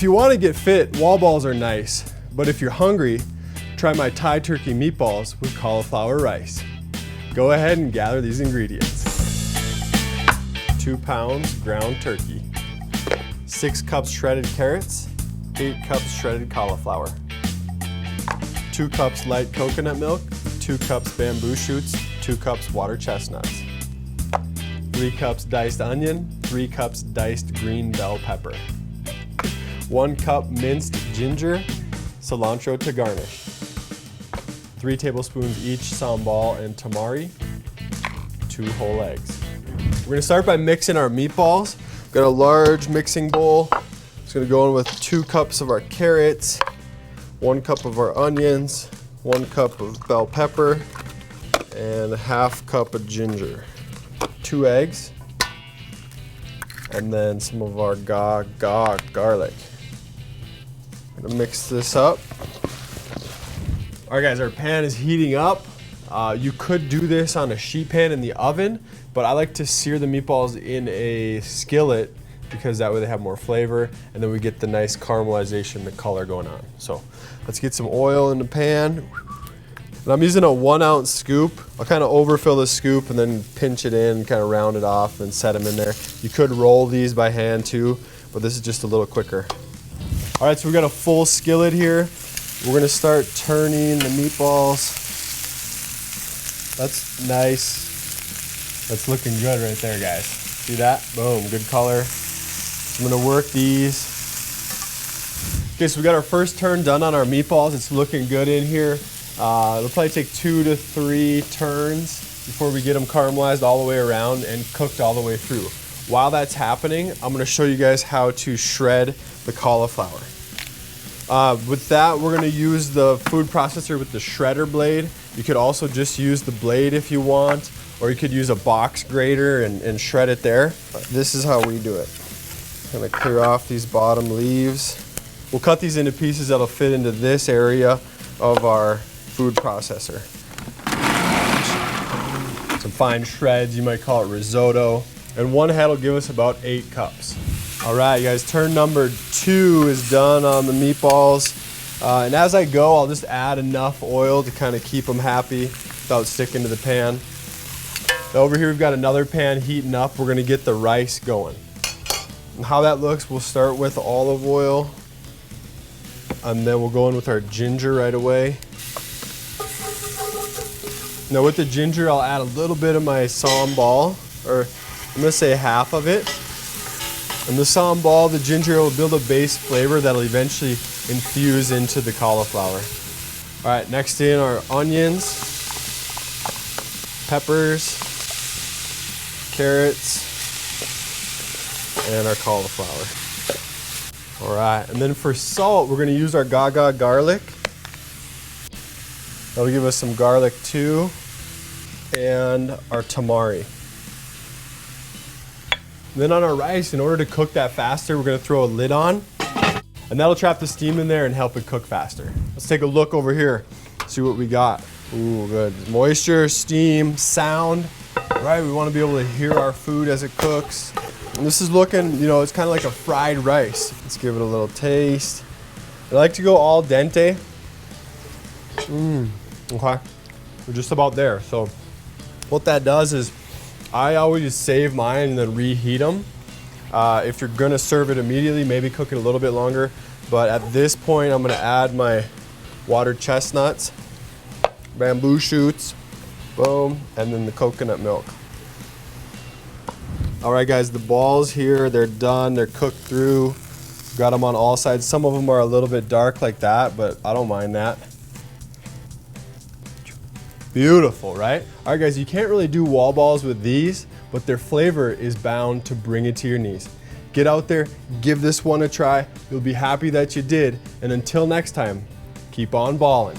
you want to get fit, wall balls are nice, but if you're hungry, try my Thai turkey meatballs with cauliflower rice. Go ahead and gather these ingredients. 2 pounds ground turkey, 6 cups shredded carrots, 8 cups shredded cauliflower, 2 cups light coconut milk, 2 cups bamboo shoots, 2 cups water chestnuts, 3 cups diced onion, 3 cups diced green bell pepper, 1 cup minced ginger, cilantro to garnish, 3 tablespoons each sambal and tamari, 2 whole eggs. We're gonna start by mixing our meatballs. Got a large mixing bowl. Just gonna go in with 2 cups of our carrots, 1 cup of our onions, 1 cup of bell pepper, and a ½ cup of ginger, 2 eggs, and then some of our garlic. I'm gonna mix this up. All right guys, our pan is heating up. You could do this on a sheet pan in the oven, but I like to sear the meatballs in a skillet because that way they have more flavor, and then we get the nice caramelization, the color going on. So let's get some oil in the pan. And I'm using a 1 ounce scoop. I'll kind of overfill the scoop and then pinch it in, kind of round it off and set them in there. You could roll these by hand too, but this is just a little quicker. All right, so we got a full skillet here. We're gonna start turning the meatballs. That's nice. That's looking good right there, guys. See that? Boom, good color. So I'm gonna work these. Okay, so we got our first turn done on our meatballs. It's looking good in here. It'll probably take 2 to 3 turns before we get them caramelized all the way around and cooked all the way through. While that's happening, I'm gonna show you guys how to shred the cauliflower. With that, we're gonna use the food processor with the shredder blade. You could also just use the blade if you want, or you could use a box grater and shred it there. This is how we do it. Gonna clear off these bottom leaves. We'll cut these into pieces that'll fit into this area of our food processor. Some fine shreds, you might call it risotto. And one head will give us about 8 cups. All right, guys, turn number 2 is done on the meatballs. And as I go, I'll just add enough oil to kind of keep them happy without sticking to the pan. Now over here, we've got another pan heating up. We're gonna get the rice going. And how that looks, we'll start with olive oil, and then we'll go in with our ginger right away. Now with the ginger, I'll add a little bit of my sambal, or I'm gonna say half of it. And the sambal, the ginger will build a base flavor that'll eventually infuse into the cauliflower. All right, next in our onions, peppers, carrots, and our cauliflower. All right, and then for salt, we're gonna use our garlic. That'll give us some garlic too, and our tamari. And then on our rice, in order to cook that faster, we're gonna throw a lid on, and that'll trap the steam in there and help it cook faster. Let's take a look over here, see what we got. Ooh, good. Moisture, steam, sound. All right, we wanna be able to hear our food as it cooks. And this is looking, you know, it's kind of like a fried rice. Let's give it a little taste. I like to go al dente. Okay, we're just about there. So what that does is I always save mine and then reheat them. If you're gonna serve it immediately, maybe cook it a little bit longer. But at this point, I'm gonna add my water chestnuts, bamboo shoots, boom, and then the coconut milk. All right, guys, the balls here, they're done, they're cooked through. Got them on all sides. Some of them are a little bit dark like that, but I don't mind that. Beautiful, right? All right, guys, you can't really do wall balls with these, but their flavor is bound to bring it to your knees. Get out there, give this one a try. You'll be happy that you did. And until next time, keep on balling.